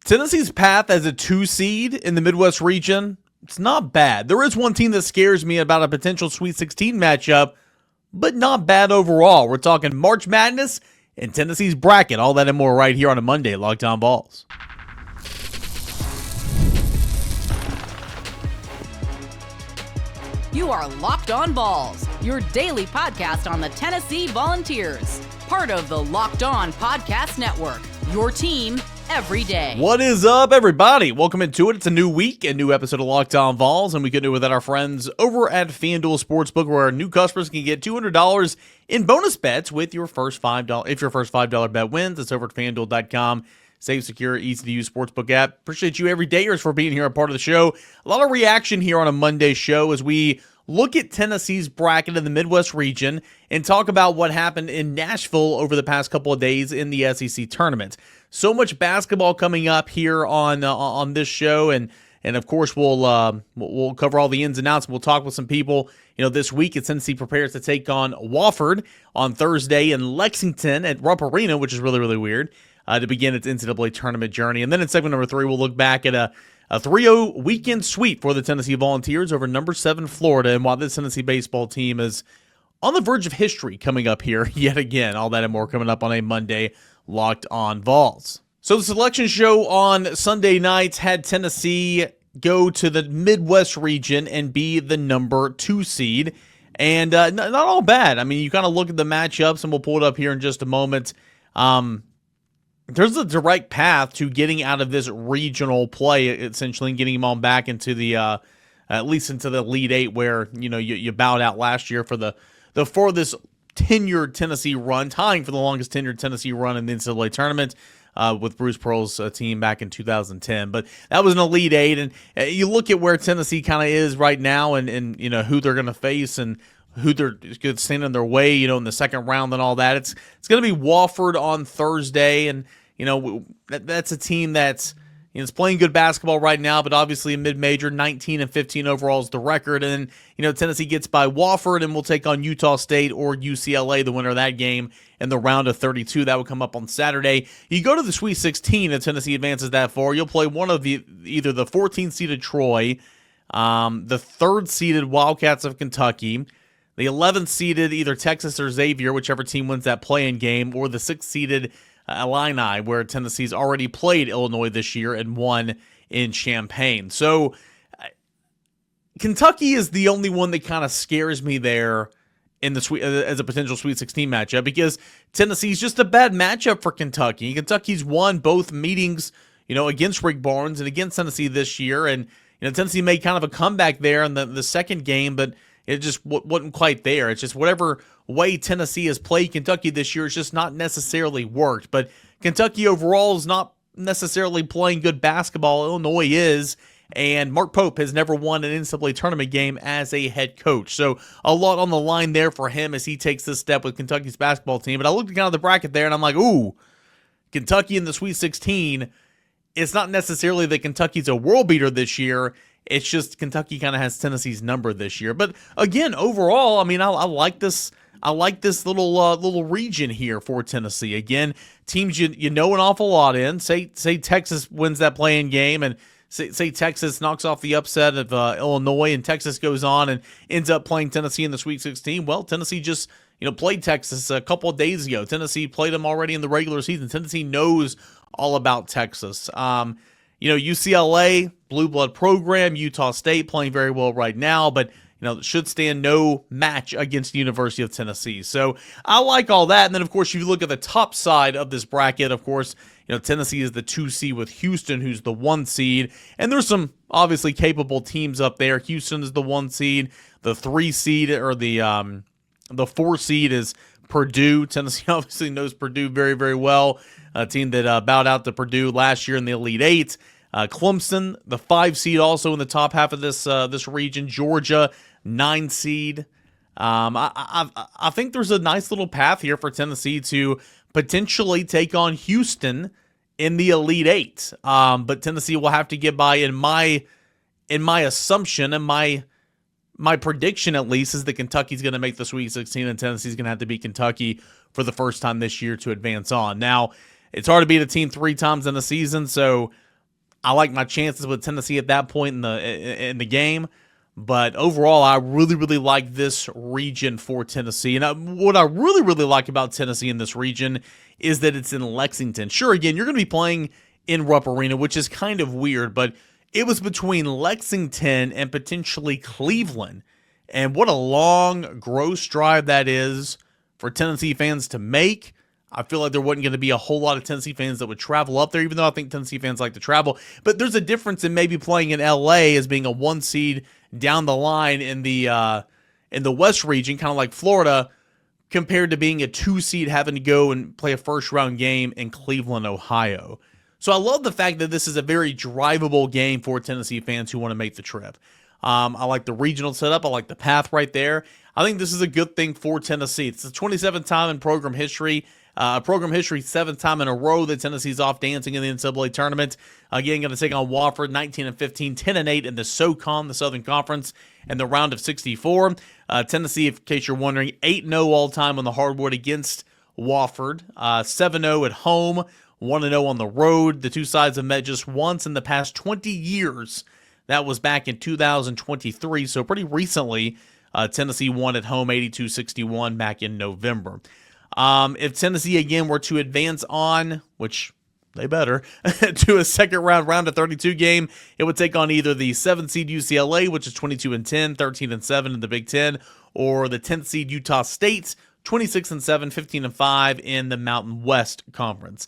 Tennessee's path as a 2 seed in the Midwest region, it's not bad. There is one team that scares me about a potential Sweet 16 matchup, but not bad overall. We're talking March Madness and Tennessee's bracket. All that and more right here on a Monday, Locked On Vols. You are Locked On Vols, your daily podcast on the Tennessee Volunteers. Part of the Locked On Podcast Network, your team every day. What is up, everybody? Welcome into it. It's a new week, a new episode of Locked On Vols, and we can do it with our friends over at FanDuel Sportsbook, where new customers can get $200 in bonus bets with your first $5. If your first $5 bet wins, it's over at FanDuel.com. Safe, secure, easy-to-use sportsbook app. Appreciate you every dayers for being here, a part of the show. A lot of reaction here on a Monday show as we look at Tennessee's bracket in the Midwest region and talk about what happened in Nashville over the past couple of days in the SEC tournament. So much basketball coming up here on this show, and of course we'll cover all the ins and outs. We'll talk with some people. This week as Tennessee prepares to take on Wofford on Thursday in Lexington at Rupp Arena, which is really, really weird, to begin its NCAA tournament journey. And then in segment number 3, we'll look back at a 3-0 weekend sweep for the Tennessee Volunteers over number 7 Florida, and while this Tennessee baseball team is on the verge of history coming up here yet again. All that and more coming up on a Monday, Locked On Vols. So the selection show on Sunday night had Tennessee go to the Midwest region and be the number 2 seed, and not all bad. I mean, you kind of look at the matchups, and we'll pull it up here in just a moment. There's a direct path to getting out of this regional play, essentially, and getting them on back into the, at least into the Elite Eight, where you bowed out last year for the furthest tenured Tennessee run, tying for the longest tenured Tennessee run in the NCAA tournament with Bruce Pearl's team back in 2010. But that was an Elite Eight, and you look at where Tennessee kind of is right now, and who they're going to face and who they're going to stand in their way, in the second round and all that. It's going to be Wofford on Thursday, and that's a team that's it's playing good basketball right now, but obviously a mid-major, 19-15 overall is the record. And Tennessee gets by Wofford, and we'll take on Utah State or UCLA, the winner of that game, in the round of 32. That will come up on Saturday. You go to the Sweet 16, and Tennessee advances that far. You'll play one of either the 14th-seeded Troy, the 3rd-seeded Wildcats of Kentucky, the 11th-seeded either Texas or Xavier, whichever team wins that play-in game, or the 6th-seeded Illini, where Tennessee's already played Illinois this year and won in Champaign. So Kentucky is the only one that kind of scares me there in the as a potential Sweet 16 matchup, because Tennessee's just a bad matchup for Kentucky. Kentucky's won both meetings, against Rick Barnes and against Tennessee this year, and Tennessee made kind of a comeback there in the second game, but it just wasn't quite there. It's just whatever way Tennessee has played Kentucky this year, it's just not necessarily worked. But Kentucky overall is not necessarily playing good basketball. Illinois is, and Mark Pope has never won an NCAA tournament game as a head coach. So a lot on the line there for him as he takes this step with Kentucky's basketball team. But I looked at kind of the bracket there, and I'm like, ooh, Kentucky in the Sweet 16. It's not necessarily that Kentucky's a world beater this year. It's just Kentucky kind of has Tennessee's number this year. But again, overall, I mean, I like this. I like this little region here for Tennessee. Again, teams you know an awful lot in. Say Texas wins that play-in game, and say Texas knocks off the upset of Illinois, and Texas goes on and ends up playing Tennessee in the Sweet 16. Well, Tennessee just played Texas a couple of days ago. Tennessee played them already in the regular season. Tennessee knows all about Texas. UCLA, blue blood program, Utah State playing very well right now, but should stand no match against the University of Tennessee. So I like all that. And then, of course, if you look at the top side of this bracket, of course, Tennessee is the 2 seed with Houston, who's the 1 seed. And there's some obviously capable teams up there. Houston is the 1 seed. The 3 seed or the 4 seed is Purdue. Tennessee obviously knows Purdue very, very well. A team that bowed out to Purdue last year in the Elite Eight. Clemson, the 5 seed, also in the top half of this region. Georgia, 9 seed. I think there's a nice little path here for Tennessee to potentially take on Houston in the Elite Eight. But Tennessee will have to get by, in my assumption and my prediction, at least, is that Kentucky's going to make the Sweet 16, and Tennessee's going to have to beat Kentucky for the first time this year to advance on. Now, it's hard to beat a team 3 times in a season, so I like my chances with Tennessee at that point in the game. But overall, I really, really like this region for Tennessee. And what I really, really like about Tennessee in this region is that it's in Lexington. Sure, again, you're going to be playing in Rupp Arena, which is kind of weird, but it was between Lexington and potentially Cleveland. And what a long, gross drive that is for Tennessee fans to make. I feel like there wasn't going to be a whole lot of Tennessee fans that would travel up there, even though I think Tennessee fans like to travel. But there's a difference in maybe playing in LA as being a 1 seed down the line in the West region, kind of like Florida, compared to being a 2 seed having to go and play a first round game in Cleveland, Ohio. So I love the fact that this is a very drivable game for Tennessee fans who want to make the trip. I like the regional setup. I like the path right there. I think this is a good thing for Tennessee. It's the 27th time in program history. 7th time in a row that Tennessee's off dancing in the NCAA tournament. Again, going to take on Wofford, 19-15, 10-8 in the SoCon, the Southern Conference, and the round of 64. Tennessee, in case you're wondering, 8-0 all-time on the hardwood against Wofford, 7-0 at home, 1-0 on the road. The two sides have met just once in the past 20 years. That was back in 2023, so pretty recently. Tennessee won at home 82-61 back in November. If Tennessee, again, were to advance on, which they better, to a second round of 32 game, it would take on either the 7th seed UCLA, which is 22-10, 13-7 in the Big Ten, or the 10th seed Utah State, 26-7, 15-5 in the Mountain West Conference.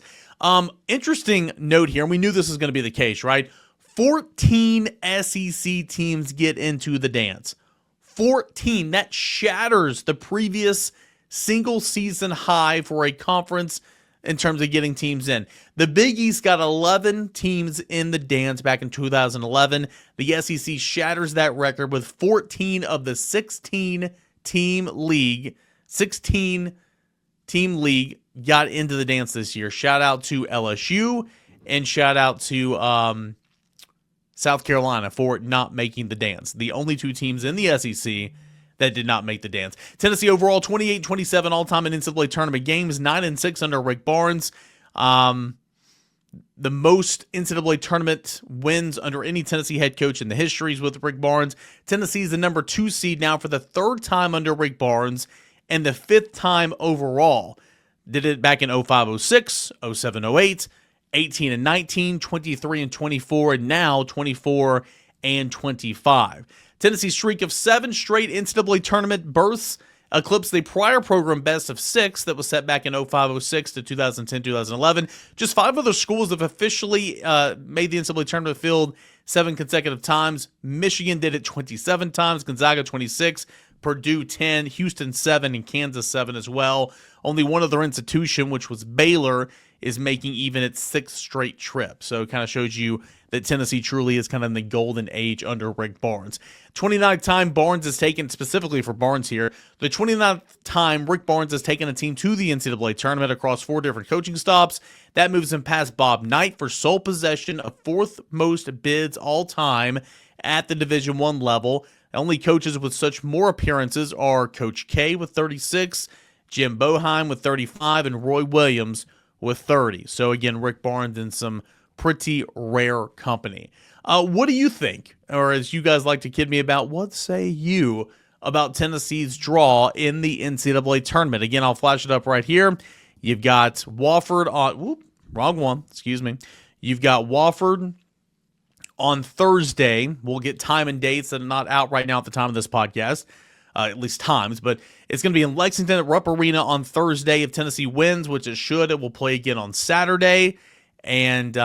Interesting note here, and we knew this was going to be the case, right? 14 SEC teams get into the dance. 14. That shatters the previous single season high for a conference in terms of getting teams in. The Big East got 11 teams in the dance back in 2011. The SEC shatters that record with 14 of the 16 team league got into the dance this year. Shout out to LSU and shout out to South Carolina for not making the dance. The only two teams in the SEC that did not make the dance. Tennessee overall 28-27 all-time in NCAA tournament games, 9-6 under Rick Barnes. The most NCAA tournament wins under any Tennessee head coach in the histories with Rick Barnes. Tennessee is the number 2 seed now for the 3rd time under Rick Barnes and the 5th time overall. Did it back in 05-06, 07-08, 18-19, 23-24, and now 24-25. Tennessee's streak of 7 straight NCAA tournament berths eclipsed the prior program best of 6 that was set back in 05-06 to 2010-2011. Just 5 other schools have officially made the NCAA tournament field 7 consecutive times. Michigan did it 27 times, Gonzaga 26, Purdue 10, Houston 7, and Kansas 7 as well. Only one other institution, which was Baylor, is making even its 6th straight trip. So it kind of shows you that Tennessee truly is kind of in the golden age under Rick Barnes. 29th time Barnes has taken, specifically for Barnes here, the 29th time Rick Barnes has taken a team to the NCAA tournament across 4 different coaching stops. That moves him past Bob Knight for sole possession of 4th most bids all time at the Division I level. The only coaches with such more appearances are Coach K with 36, Jim Boeheim with 35, and Roy Williams with 30. So again, Rick Barnes in some pretty rare company. What do you think? Or as you guys like to kid me about, what say you about Tennessee's draw in the NCAA tournament? Again, I'll flash it up right here. You've got Wofford on, wrong one, excuse me. You've got Wofford on Thursday. We'll get time and dates that are not out right now at the time of this podcast. At least times, but it's going to be in Lexington at Rupp Arena on Thursday. If Tennessee wins, which it should, it will play again on Saturday. And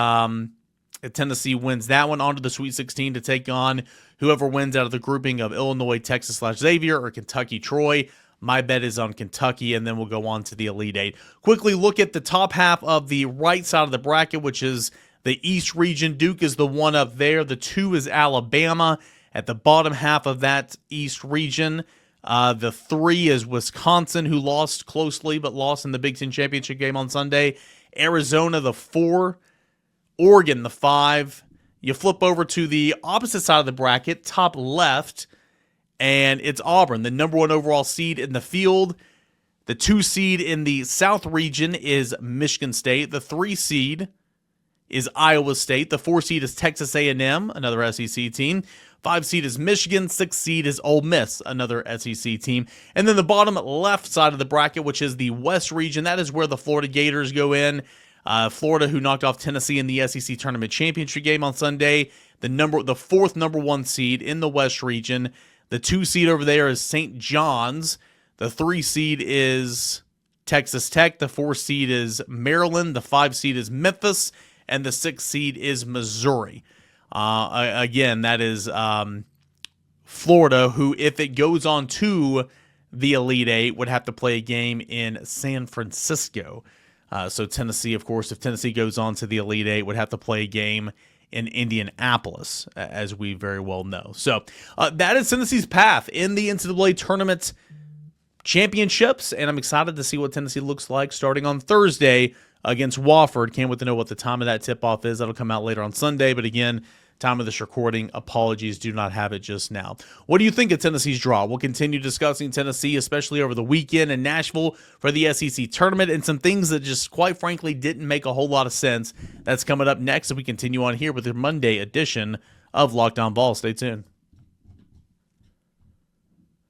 if Tennessee wins that one, on to the Sweet 16 to take on whoever wins out of the grouping of Illinois, Texas/Xavier, or Kentucky-Troy. My bet is on Kentucky, and then we'll go on to the Elite Eight. Quickly look at the top half of the right side of the bracket, which is the East region. Duke is the one up there. The 2 is Alabama. At the bottom half of that East region, the 3 is Wisconsin, who lost closely, but lost in the Big Ten Championship game on Sunday. Arizona, the 4. Oregon, the 5. You flip over to the opposite side of the bracket, top left, and it's Auburn, the number 1 overall seed in the field. The 2 seed in the South region is Michigan State. The 3 seed is Iowa State. The 4 seed is Texas A&M, another SEC team. 5 seed is Michigan. 6 seed is Ole Miss, another SEC team. And then the bottom left side of the bracket, which is the West region, that is where the Florida Gators go in. Florida, who knocked off Tennessee in the SEC Tournament Championship game on Sunday. The fourth number 1 seed in the West region. The 2 seed over there is St. John's. The 3 seed is Texas Tech. The 4 seed is Maryland. The 5 seed is Memphis. And the 6 seed is Missouri. Again, that is Florida, who, if it goes on to the Elite Eight, would have to play a game in San Francisco. So Tennessee, of course, if Tennessee goes on to the Elite Eight, would have to play a game in Indianapolis, as we very well know. So that is Tennessee's path in the NCAA Tournament championships, and I'm excited to see what Tennessee looks like starting on Thursday against Wofford. Can't wait to know what the time of that tip-off is. That'll come out later on Sunday, but again, time of this recording, apologies, do not have it just now. What do you think of Tennessee's draw? We'll continue discussing Tennessee, especially over the weekend in Nashville for the SEC Tournament, and some things that just, quite frankly, didn't make a whole lot of sense. That's coming up next as we continue on here with the Monday edition of Locked On Vols. Stay tuned.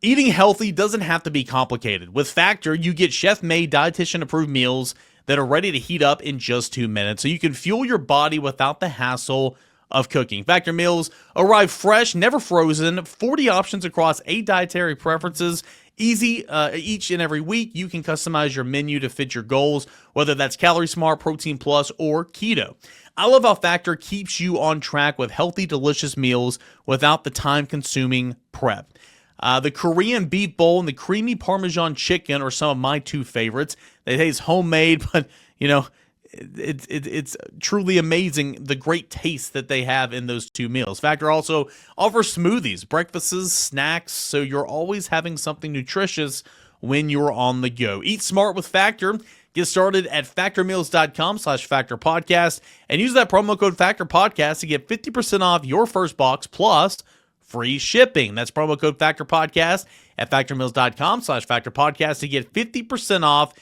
Eating healthy doesn't have to be complicated. With Factor, you get chef-made, dietitian-approved meals that are ready to heat up in just 2 minutes, so you can fuel your body without the hassle of cooking. Factor meals arrive fresh, never frozen, 40 options across 8 dietary preferences. Easy each and every week. You can customize your menu to fit your goals, whether that's Calorie Smart, Protein Plus, or Keto. I love how Factor keeps you on track with healthy, delicious meals without the time-consuming prep. The Korean beef bowl and the creamy Parmesan chicken are some of my 2 favorites. They taste homemade, but, you know, it's truly amazing the great taste that they have in those 2 meals. Factor also offers smoothies, breakfasts, snacks, so you're always having something nutritious when you're on the go. Eat smart with Factor. Get started at factormeals.com/factorpodcast and use that promo code FactorPodcast to get 50% off your first box plus free shipping. That's promo code FactorPodcast at factormeals.com/factorpodcast to get 50% off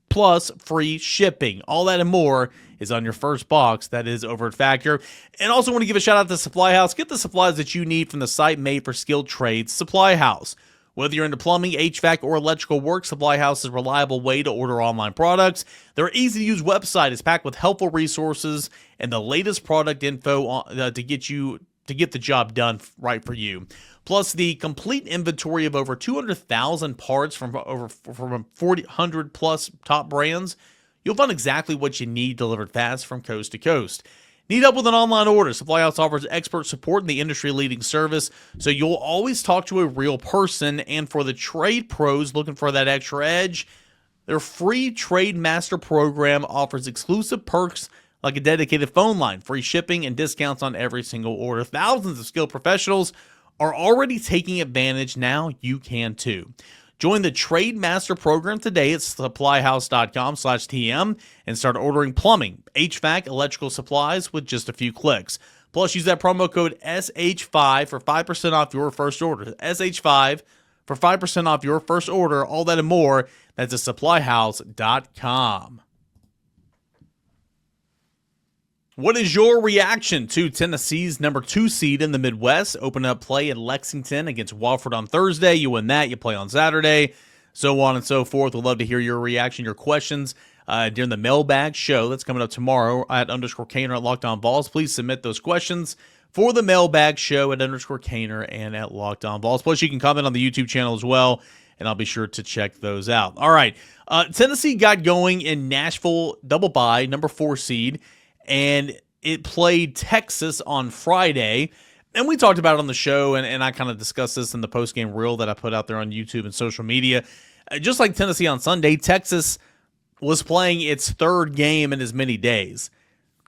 plus free shipping. All that and more is on your first box. That is over at Factor. And also want to give a shout out to Supply House. Get the supplies that you need from the site made for skilled trades, Supply House. Whether you're into plumbing, HVAC, or electrical work, Supply House is a reliable way to order online products. Their easy-to-use website is packed with helpful resources and the latest product info to get the job done right for you. Plus, the complete inventory of over 200,000 parts from over 400 plus top brands. You'll find exactly what you need delivered fast from coast to coast. Need help with an online order? Supply House offers expert support in the industry-leading service, so you'll always talk to a real person. And for the trade pros looking for that extra edge, their free Trade Master program offers exclusive perks like a dedicated phone line, free shipping, and discounts on every single order. Thousands of skilled professionals are already taking advantage. Now you can too. Join the Trade Master program today at supplyhouse.com/TM and start ordering plumbing, HVAC, electrical supplies with just a few clicks. Plus, use that promo code SH5 for 5% off your first order. SH5 for 5% off your first order. All that and more. That's at supplyhouse.com. What is your reaction to Tennessee's number 2 seed in the Midwest? Open up play in Lexington against Wofford on Thursday. You win that, you play on Saturday, so on and so forth. We'd love to hear your reaction, your questions during the mailbag show that's coming up tomorrow at _Caner at Locked On Vols. Please submit those questions for the mailbag show at _Caner and at Locked On Vols. Plus, you can comment on the YouTube channel as well, and I'll be sure to check those out. All right, Tennessee got going in Nashville, double bye, number 4 seed, and it played Texas on Friday. And we talked about it on the show, and I kind of discussed this in the postgame reel that I put out there on YouTube and social media. Just like Tennessee on Sunday, Texas was playing its 3rd game in as many days.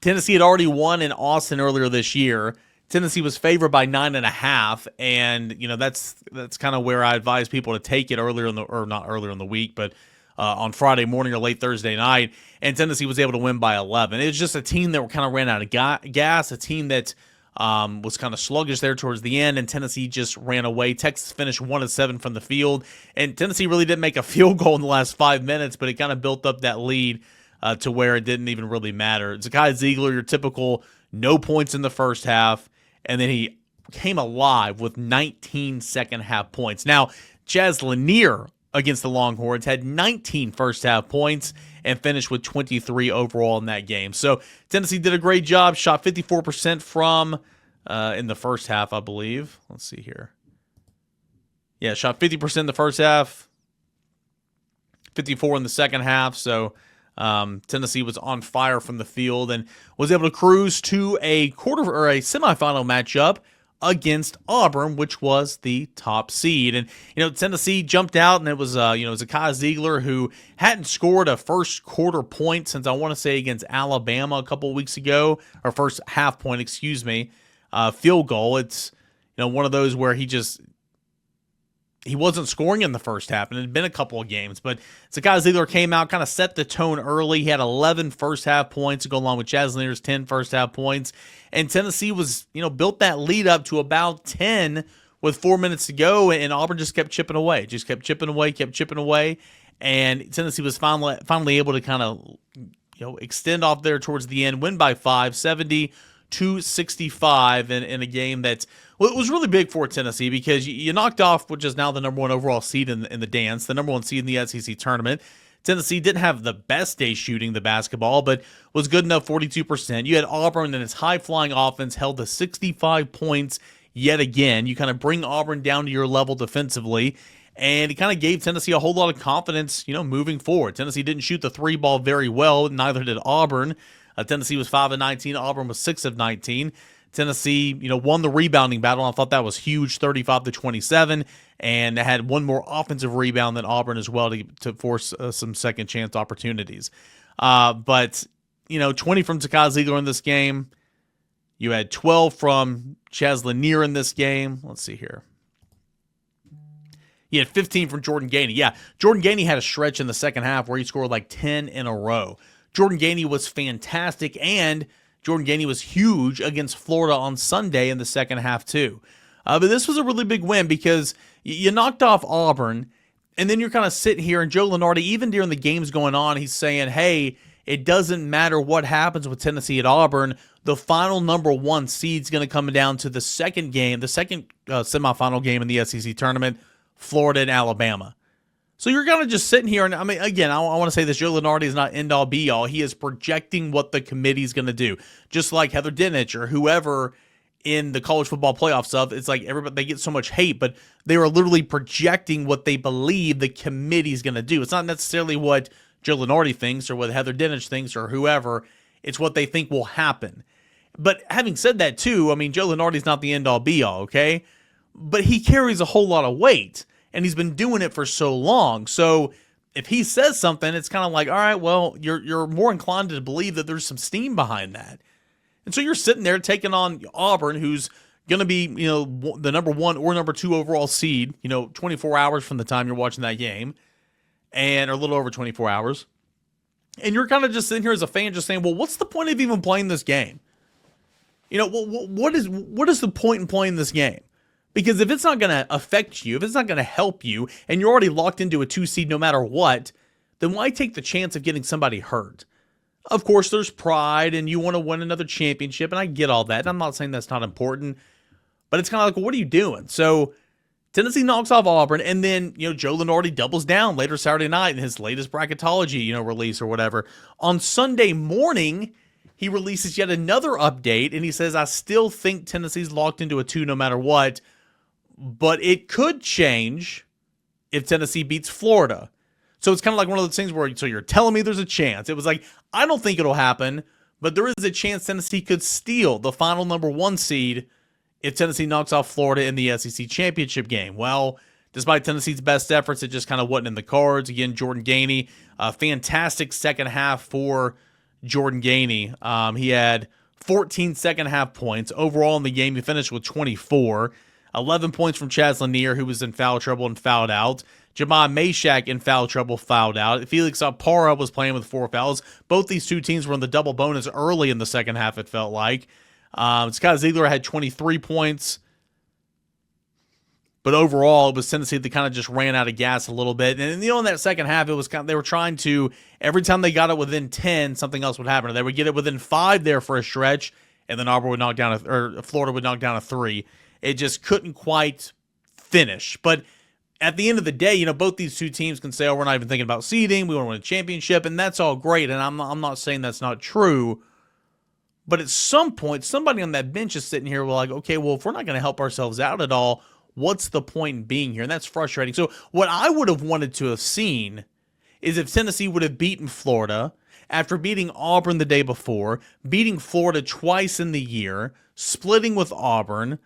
Tennessee had already won in Austin earlier this year. Tennessee was favored by 9.5, and you know that's kind of where I advise people to take it earlier in the, or not earlier in the week, but on Friday morning or late Thursday night, and Tennessee was able to win by 11. It was just a team that kind of ran out of gas, a team that was kind of sluggish there towards the end, and Tennessee just ran away. Texas finished 1-7 from the field, and Tennessee really didn't make a field goal in the last 5 minutes, but it kind of built up that lead to where it didn't even really matter. Zakai Ziegler, your typical no points in the first half, and then he came alive with 19 second half points. Now, Chaz Lanier against the Longhorns had 19 first half points and finished with 23 overall in that game. So Tennessee did a great job, shot 54% from in the first half, I believe. Let's see here. Yeah, shot 50% in the first half, 54 in the second half. So Tennessee was on fire from the field and was able to cruise to a quarter or a semifinal matchup against Auburn, which was the top seed. And, Tennessee jumped out, and it was, Zakai Ziegler, who hadn't scored a first quarter point since, I want to say, against Alabama a couple of weeks ago, or first half point, excuse me, field goal. It's, one of those where he wasn't scoring in the first half, and it had been a couple of games. But Zakai Ziegler came out, kind of set the tone early. He had 11 first half points to go along with Chaz Lanier's 10 first half points. And Tennessee was, built that lead up to about 10 with 4 minutes to go, and Auburn just kept chipping away. Kept chipping away. And Tennessee was finally able to kind of, extend off there towards the end, win by 5, 70-65 in a game that it was really big for Tennessee because you knocked off, which is now the number one overall seed in the dance, the number one seed in the SEC tournament. Tennessee didn't have the best day shooting the basketball, but was good enough, 42%. You had Auburn and its high-flying offense held to 65 points yet again. You kind of bring Auburn down to your level defensively, and it kind of gave Tennessee a whole lot of confidence, moving forward. Tennessee didn't shoot the three ball very well, neither did Auburn. Tennessee was 5 of 19, Auburn was 6 of 19. Tennessee, won the rebounding battle. I thought that was huge, 35-27, and had one more offensive rebound than Auburn as well to force some second chance opportunities. But 20 from Zakai Ziegler in this game. You had 12 from Chaz Lanier in this game. Let's see here. He had 15 from Jordan Gainey. Yeah, Jordan Gainey had a stretch in the second half where he scored like 10 in a row. Jordan Gainey was fantastic, and Jordan Gainey was huge against Florida on Sunday in the second half too. But this was a really big win because you knocked off Auburn, and then you're kind of sitting here, and Joe Lunardi, even during the games going on, he's saying, hey, it doesn't matter what happens with Tennessee at Auburn. The final number one seed's going to come down to the second game, the second semifinal game in the SEC tournament, Florida and Alabama. So you're kind of just sitting here, and again, I want to say this, Joe Lunardi is not end-all, be-all. He is projecting what the committee's going to do. Just like Heather Dinich or whoever in the college football playoff stuff, it's like everybody, they get so much hate, but they are literally projecting what they believe the committee's going to do. It's not necessarily what Joe Lunardi thinks or what Heather Dinich thinks or whoever. It's what they think will happen. But having said that, too, Joe Lunardi's not the end-all, be-all, okay? But he carries a whole lot of weight. And he's been doing it for so long. So if he says something, it's kind of like, all right, well, you're more inclined to believe that there's some steam behind that. And so you're sitting there taking on Auburn, who's going to be, the number one or number two overall seed, 24 hours from the time you're watching that game, or a little over 24 hours. And you're kind of just sitting here as a fan just saying, well, what's the point of even playing this game? What is the point in playing this game? Because if it's not going to affect you, if it's not going to help you, and you're already locked into a 2 seed no matter what, then why take the chance of getting somebody hurt? Of course, there's pride, and you want to win another championship, and I get all that. And I'm not saying that's not important, but it's kind of like, well, what are you doing? So Tennessee knocks off Auburn, and then Joe Lunardi doubles down later Saturday night in his latest Bracketology release or whatever. On Sunday morning, he releases yet another update, and he says, I still think Tennessee's locked into a 2 no matter what. But it could change if Tennessee beats Florida. So it's kind of like one of those things where, so you're telling me there's a chance. It was like, I don't think it'll happen, but there is a chance Tennessee could steal the final number one seed if Tennessee knocks off Florida in the SEC championship game. Well, despite Tennessee's best efforts, it just kind of wasn't in the cards. Again, Jordan Gainey, a fantastic second half for Jordan Gainey. He had 14 second half points. Overall in the game, he finished with 24. 11 points from Chaz Lanier, who was in foul trouble and fouled out. Jemai Meshack in foul trouble, fouled out. Felix Apara was playing with 4 fouls. Both these two teams were in the double bonus early in the second half, it felt like. Zakai Ziegler had 23 points. But overall, it was Tennessee that kind of just ran out of gas a little bit. And, in that second half, it was they were trying to, every time they got it within 10, something else would happen. Or they would get it within 5 there for a stretch, and then Auburn would knock down, or Florida would knock down a 3. It just couldn't quite finish. But at the end of the day, both these two teams can say, oh, we're not even thinking about seeding. We want to win a championship, and that's all great. And I'm not saying that's not true. But at some point, somebody on that bench is sitting here like, okay, well, if we're not going to help ourselves out at all, what's the point in being here? And that's frustrating. So what I would have wanted to have seen is if Tennessee would have beaten Florida after beating Auburn the day before, beating Florida twice in the year, splitting with Auburn.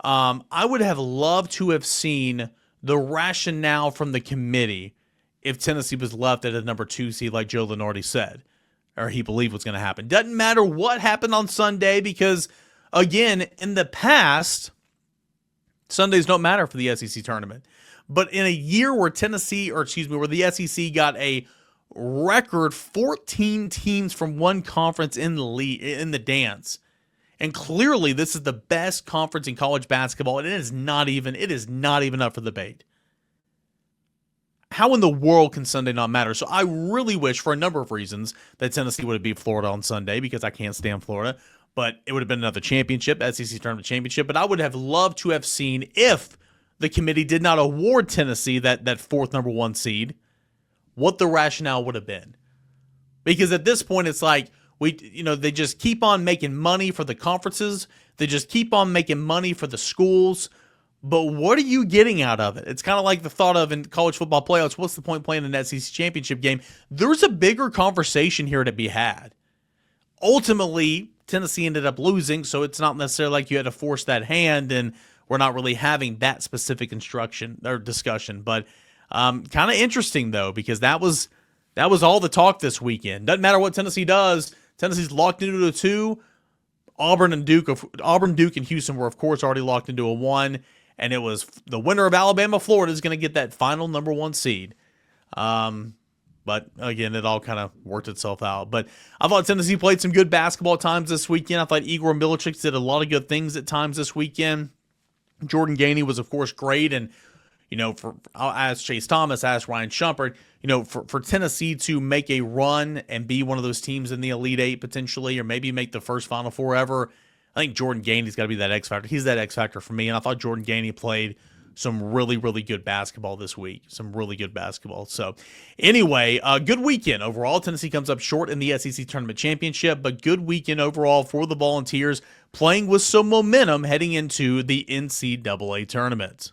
I would have loved to have seen the rationale from the committee if Tennessee was left at a number 2 seed like Joe Lenardi said, or he believed was going to happen. Doesn't matter what happened on Sunday because, again, in the past, Sundays don't matter for the SEC tournament. But in a year where where the SEC got a record 14 teams from one conference in the dance, and clearly this is the best conference in college basketball, and it is not even up for debate. How in the world can Sunday not matter? So I really wish, for a number of reasons, that Tennessee would have beat Florida on Sunday because I can't stand Florida. But it would have been another championship, SEC Tournament championship. But I would have loved to have seen, if the committee did not award Tennessee that fourth number 1 seed, what the rationale would have been. Because at this point, it's like, they just keep on making money for the conferences. They just keep on making money for the schools. But what are you getting out of it? It's kind of like the thought of in college football playoffs, what's the point playing an SEC championship game? There's a bigger conversation here to be had. Ultimately, Tennessee ended up losing, so it's not necessarily like you had to force that hand, and we're not really having that specific instruction or discussion. But kind of interesting, though, because that was all the talk this weekend. Doesn't matter what Tennessee does. Tennessee's locked into a 2. Auburn, Duke, and Houston were, of course, already locked into a 1. And it was the winner of Alabama, Florida is going to get that final number 1 seed. But again, it all kind of worked itself out. But I thought Tennessee played some good basketball at times this weekend. I thought Igor Milicic did a lot of good things at times this weekend. Jordan Gainey was, of course, great. And, I'll ask Chase Thomas, ask Ryan Shumpert, for Tennessee to make a run and be one of those teams in the Elite Eight potentially, or maybe make the first Final Four ever, I think Jordan Gainey's got to be that X factor. He's that X factor for me. And I thought Jordan Gainey played some really, really good basketball this week. Some really good basketball. So anyway, good weekend overall. Tennessee comes up short in the SEC Tournament Championship, but good weekend overall for the Volunteers, playing with some momentum heading into the NCAA Tournament.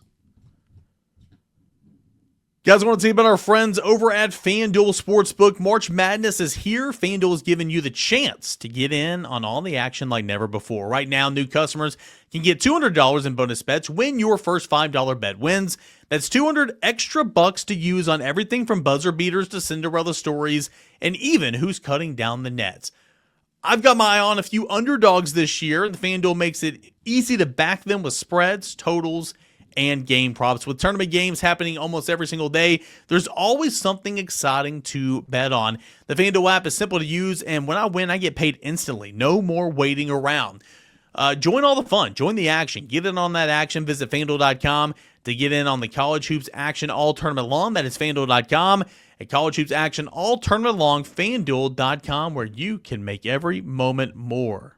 Guys, I want to tell you about our friends over at FanDuel Sportsbook. March Madness is here. FanDuel is giving you the chance to get in on all the action like never before. Right now, new customers can get $200 in bonus bets when your first $5 bet wins. That's $200 extra bucks to use on everything from buzzer beaters to Cinderella stories and even who's cutting down the nets. I've got my eye on a few underdogs this year, and FanDuel makes it easy to back them with spreads, totals, and game props. With tournament games happening almost every single day, there's always something exciting to bet on. The FanDuel app is simple to use, and when I win, I get paid instantly. No more waiting around. Join all the fun. Join the action. Get in on that action. Visit FanDuel.com to get in on the College Hoops action all tournament long. That is FanDuel.com. At College Hoops action all tournament long, FanDuel.com, where you can make every moment more.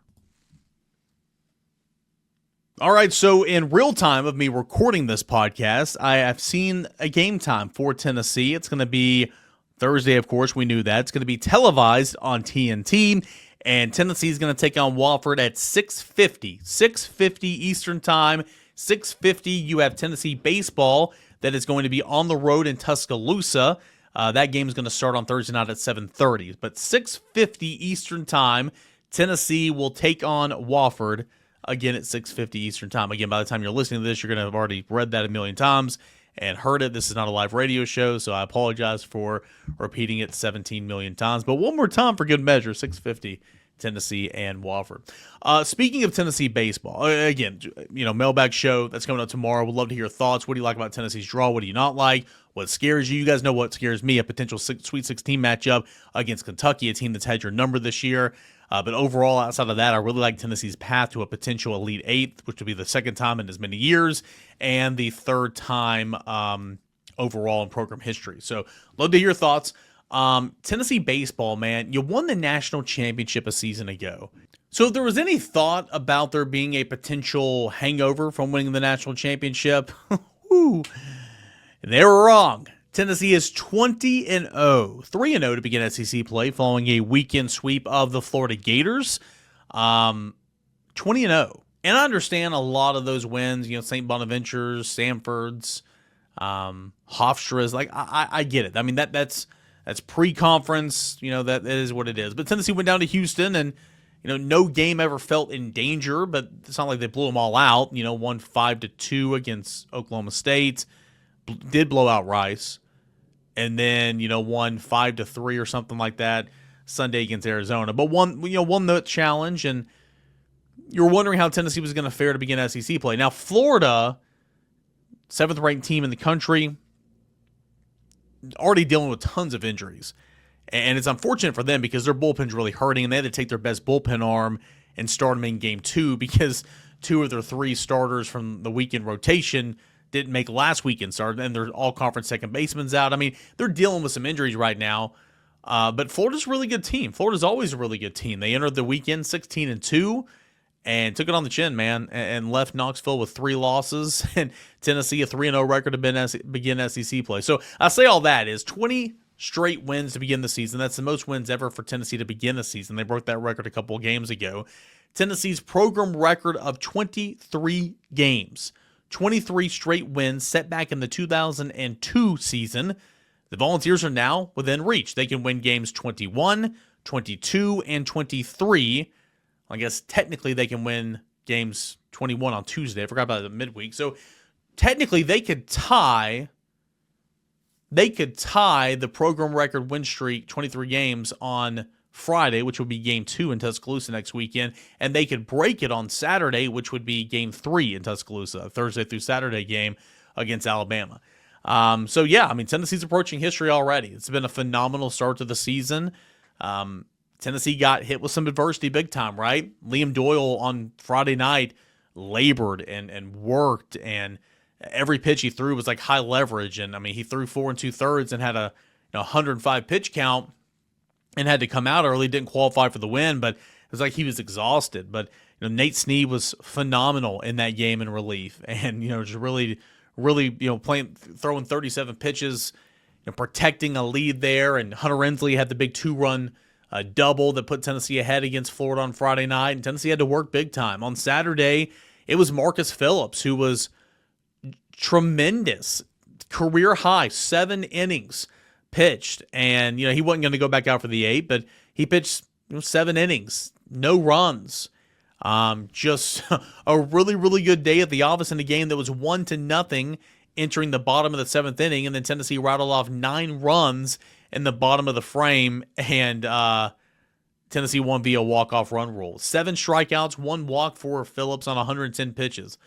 All right, so in real time of me recording this podcast, I have seen a game time for Tennessee. It's going to be Thursday, of course. We knew that. It's going to be televised on TNT, and Tennessee is going to take on Wofford at 6:50 Eastern Time. 6:50, you have Tennessee baseball that is going to be on the road in Tuscaloosa. That game is going to start on Thursday night at 7:30. But 6:50 Eastern Time, Tennessee will take on Wofford again at 6:50 Eastern Time. Again, by the time you're listening to this, you're going to have already read that a million times and heard it. This is not a live radio show, so I apologize for repeating it 17 million times. But one more time for good measure, 6:50 Tennessee and Wofford. Speaking of Tennessee baseball, again, mailbag show that's coming up tomorrow. Would love to hear your thoughts. What do you like about Tennessee's draw? What do you not like? What scares you? You guys know what scares me, a potential Sweet 16 matchup against Kentucky, a team that's had your number this year. But overall, outside of that, I really like Tennessee's path to a potential Elite Eight, which would be the second time in as many years, and the third time overall in program history. So love to hear your thoughts. Tennessee baseball, man, you won the national championship a season ago. So if there was any thought about there being a potential hangover from winning the national championship, they were wrong. Tennessee is 20-0, 3-0 to begin SEC play following a weekend sweep of the Florida Gators. 20-0. And I understand a lot of those wins, St. Bonaventure's, Samford's, Hofstra's, I get it. I mean, that's pre-conference, that is what it is. But Tennessee went down to Houston and, no game ever felt in danger, but it's not like they blew them all out. Won 5-2 against Oklahoma State, did blow out Rice, and then, won 5-3 or something like that Sunday against Arizona. But won the challenge, and you were wondering how Tennessee was going to fare to begin SEC play. Now, Florida, 7th-ranked team in the country, already dealing with tons of injuries. And it's unfortunate for them because their bullpen's really hurting, and they had to take their best bullpen arm and start them in game 2 because 2 of their 3 starters from the weekend rotation didn't make last weekend start, and they're all-conference second baseman's out. I mean, they're dealing with some injuries right now, but Florida's a really good team. Florida's always a really good team. They entered the weekend 16-2 and took it on the chin, man, and left Knoxville with 3 losses, and Tennessee a 3-0 record to begin SEC play. So I say all that is 20 straight wins to begin the season. That's the most wins ever for Tennessee to begin the season. They broke that record a couple of games ago. Tennessee's program record of 23 games, 23 straight wins set back in the 2002 season. The Volunteers are now within reach. They can win games 21, 22, and 23. I guess technically they can win games 21 on Tuesday. I forgot about the midweek. So technically they could tie the program record win streak, 23 games, on Friday, which would be game 2 in Tuscaloosa next weekend, and they could break it on Saturday, which would be game 3 in Tuscaloosa, a Thursday through Saturday game against Alabama. So yeah, I mean, Tennessee's approaching history already. It's been a phenomenal start to the season. Tennessee got hit with some adversity big time, right? Liam Doyle on Friday night labored and worked, and every pitch he threw was like high leverage. And I mean, he threw 4 2/3 and had a 105 pitch count and had to come out early, didn't qualify for the win, but it was like he was exhausted. But Nate Snead was phenomenal in that game in relief, and just really throwing 37 pitches, protecting a lead there. And Hunter Rensley had the big 2-run double that put Tennessee ahead against Florida on Friday night, and Tennessee had to work big time. On Saturday, it was Marcus Phillips who was tremendous, career high, 7 innings pitched, and he wasn't going to go back out for the 8th, but he pitched 7 innings, no runs. Just a really, really good day at the office in a game that was 1-0 entering the bottom of the 7th inning, and then Tennessee rattled off 9 runs in the bottom of the frame, and Tennessee won via walk-off run rule. 7 strikeouts, 1 walk for Phillips on 110 pitches.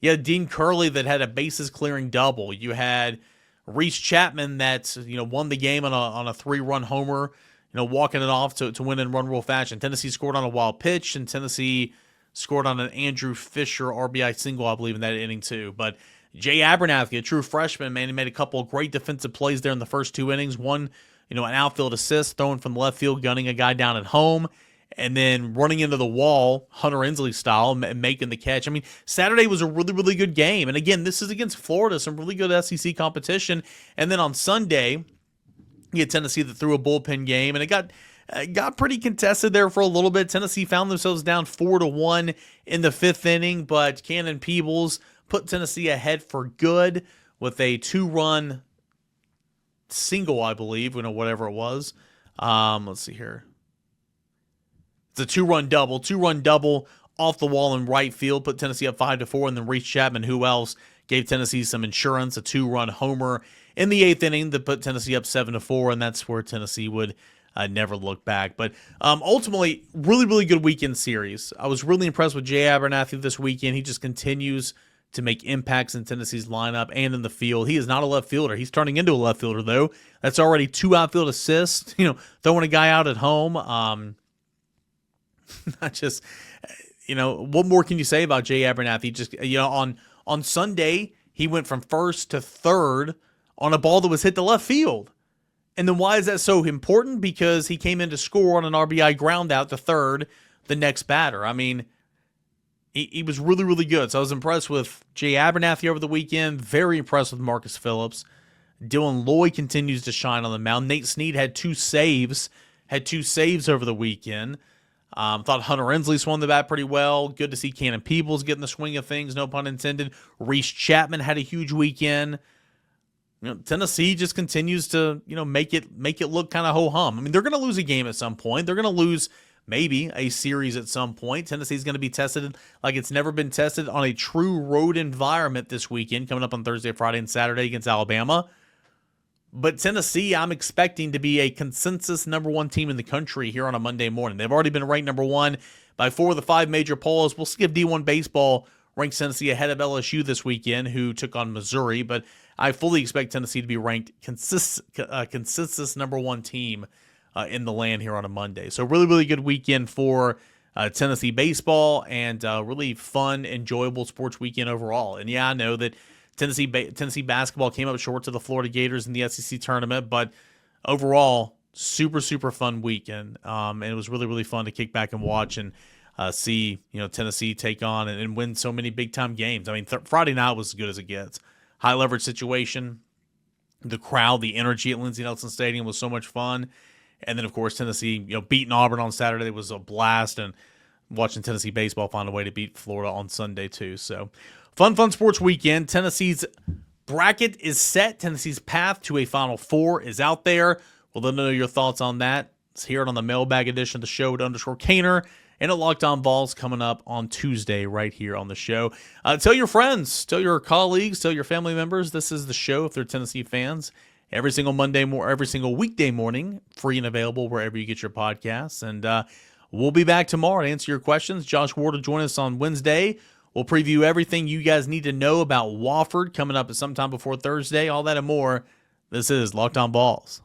You had Dean Curley that had a bases-clearing double. You had Reese Chapman that won the game on a 3-run homer, walking it off to win in run rule fashion. Tennessee scored on a wild pitch, and Tennessee scored on an Andrew Fisher RBI single, I believe, in that inning too. But Jay Abernathy, a true freshman, man, he made a couple of great defensive plays there in the first 2 innings. One, an outfield assist, throwing from the left field, gunning a guy down at home, and then running into the wall, Hunter Inslee style, and making the catch. I mean, Saturday was a really, really good game. And again, this is against Florida, some really good SEC competition. And then on Sunday, you had Tennessee that threw a bullpen game, and it got pretty contested there for a little bit. Tennessee found themselves down 4-1 in the 5th inning, but Cannon Peebles put Tennessee ahead for good with a 2-run single, I believe, whatever it was. Let's see here. It's a 2-run double off the wall in right field, put Tennessee up 5-4, and then Reese Chapman, who else, gave Tennessee some insurance, a 2-run homer in the 8th inning that put Tennessee up 7-4, and that's where Tennessee would never look back. But ultimately, really, really good weekend series. I was really impressed with Jay Abernathy this weekend. He just continues to make impacts in Tennessee's lineup and in the field. He is not a left fielder. He's turning into a left fielder, though. That's already 2 outfield assists, throwing a guy out at home. Not just, what more can you say about Jay Abernathy? Just, on Sunday, he went from first to third on a ball that was hit to left field. And then why is that so important? Because he came in to score on an RBI ground out to third the next batter. I mean, he was really, really good. So I was impressed with Jay Abernathy over the weekend. Very impressed with Marcus Phillips. Dylan Lloyd continues to shine on the mound. Nate Snead had 2 saves. Over the weekend. Thought Hunter Ensley swung the bat pretty well. Good to see Cannon Peebles getting the swing of things, no pun intended. Reese Chapman had a huge weekend. Tennessee just continues to, make it look kind of ho-hum. I mean, they're going to lose a game at some point. They're going to lose maybe a series at some point. Tennessee's going to be tested like it's never been tested on a true road environment this weekend, coming up on Thursday, Friday, and Saturday against Alabama. But Tennessee, I'm expecting to be a consensus number 1 team in the country here on a Monday morning. They've already been ranked number 1 by 4 of the 5 major polls. We'll see if D1 Baseball ranks Tennessee ahead of LSU this weekend, who took on Missouri. But I fully expect Tennessee to be ranked consensus number 1 team in the land here on a Monday. So really, really good weekend for Tennessee baseball, and really fun, enjoyable sports weekend overall. And yeah, I know that Tennessee basketball came up short to the Florida Gators in the SEC tournament, but overall, super, super fun weekend. And it was really, really fun to kick back and watch and see Tennessee take on and win so many big time games. I mean, Friday night was as good as it gets. High leverage situation, the crowd, the energy at Lindsey Nelson Stadium was so much fun. And then, of course, Tennessee, beating Auburn on Saturday was a blast, and watching Tennessee baseball find a way to beat Florida on Sunday too. So, fun sports weekend. Tennessee's bracket is set. Tennessee's path to a Final Four is out there. We'll let know your thoughts on that. Let's hear it on the mailbag edition of the show at _Caner and at Locked On Vols coming up on Tuesday right here on the show. Tell your friends, tell your colleagues, tell your family members this is the show if they're Tennessee fans. Every single weekday morning, free and available wherever you get your podcasts. And we'll be back tomorrow to answer your questions. Josh Ward will join us on Wednesday. We'll preview everything you guys need to know about Wofford coming up at sometime before Thursday. All that and more. This is Locked On Vols.